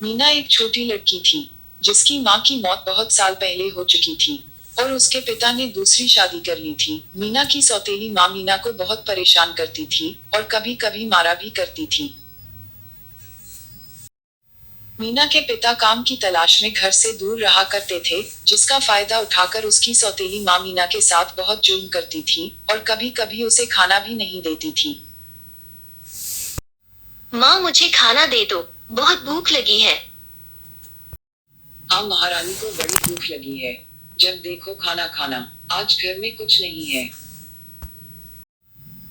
मीना एक छोटी लड़की थी जिसकी माँ की मौत बहुत साल पहले हो चुकी थी और उसके पिता ने दूसरी शादी कर ली थी। मीना की सौतेली माँ मीना को बहुत परेशान करती थी और कभी कभी मारा भी करती थी। मीना के पिता काम की तलाश में घर से दूर रहा करते थे, जिसका फायदा उठाकर उसकी सौतेली माँ मीना के साथ बहुत जुल्म करती थी और कभी कभी उसे खाना भी नहीं देती थी। माँ मुझे खाना दे दो, बहुत भूख लगी है। हाँ महारानी को बड़ी भूख लगी है। जब देखो खाना खाना, आज घर में कुछ नहीं है।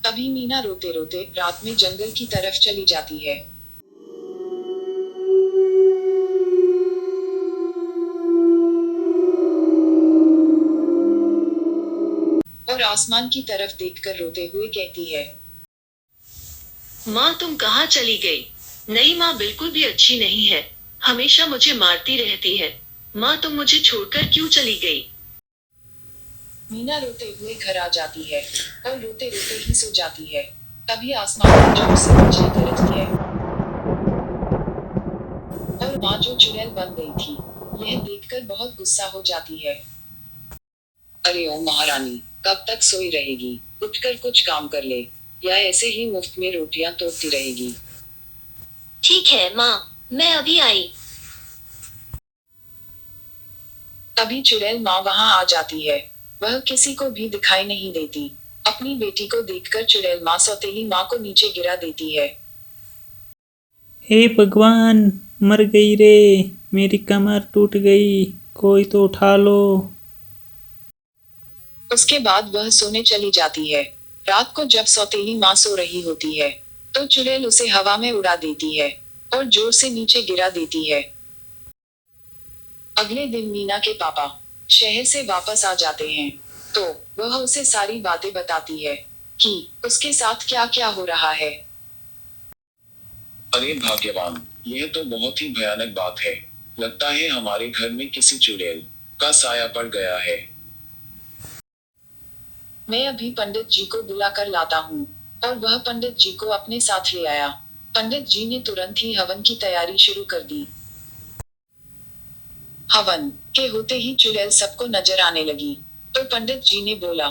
तभी मीना रोते रोते रात में जंगल की तरफ चली जाती है और आसमान की तरफ देखकर रोते हुए कहती है, माँ तुम कहाँ चली गई? नई माँ बिल्कुल भी अच्छी नहीं है, हमेशा मुझे मारती रहती है। माँ तुम मुझे छोड़कर क्यों चली गई? मीना रोते हुए घर आ जाती है और रोते रोते ही सो जाती है। तभी आसमान में जोर से बिजली गरजती है और माँ जो चुड़ैल बन गई थी, यह देखकर बहुत गुस्सा हो जाती है। अरे ओ महारानी, कब तक सोई रहेगी? उठकर कुछ काम कर ले, या ऐसे ही मुफ्त में रोटियां तोड़ती रहेगी। ठीक है माँ, मैं अभी आई। तभी चुड़ैल माँ वहां आ जाती है। वह किसी को भी दिखाई नहीं देती। अपनी बेटी को देखकर चुड़ैल माँ सौतेली माँ को नीचे गिरा देती है। हे भगवान, मर गई रे, मेरी कमर टूट गई, कोई तो उठा लो। उसके बाद वह सोने चली जाती है। रात को जब सौतेली माँ सो रही होती है, तो चुड़ैल उसे हवा में उड़ा देती है और जोर से नीचे गिरा देती है। अगले दिन मीना के पापा शहर से वापस आ जाते हैं, तो वह उसे सारी बातें बताती है कि उसके साथ क्या क्या हो रहा है। अरे भाग्यवान, यह तो बहुत ही भयानक बात है। लगता है हमारे घर में किसी चुड़ैल का साया पड़ गया है। मैं अभी पंडित जी को बुला कर लाता हूँ। और वह पंडित जी को अपने साथ ले आया। पंडित जी ने तुरंत ही हवन की तैयारी शुरू कर दी। हवन के होते ही चुड़ैल सबको नजर आने लगी, तो पंडित जी ने बोला,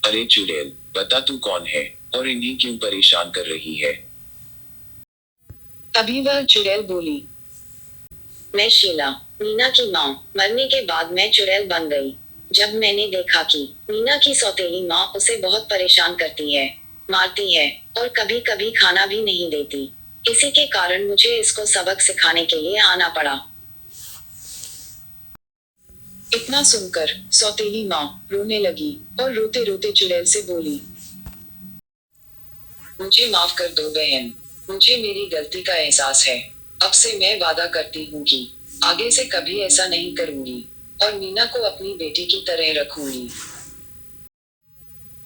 अरे चुड़ैल, बता तू कौन है और इन्हें क्यों परेशान कर रही है? तभी वह चुड़ैल बोली, मैं शीला, मीना की माँ। मरने के बाद मैं चुड़ैल बन गई। जब मैंने देखा कि मीना की सौतेली माँ उसे बहुत परेशान करती है, मारती है और कभी कभी खाना भी नहीं देती, इसी के कारण मुझे इसको सबक सिखाने के लिए आना पड़ा। इतना सुनकर सौतेली माँ रोने लगी और रोते रोते चुड़ैल से बोली, मुझे माफ कर दो बहन, मुझे मेरी गलती का एहसास है। अब से मैं वादा करती हूँ कि आगे से कभी ऐसा नहीं करूंगी और मीना को अपनी बेटी की तरह रखूंगी।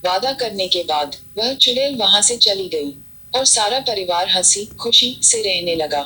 वादा करने के बाद वह चुड़ैल वहां से चली गई और सारा परिवार हंसी खुशी से रहने लगा।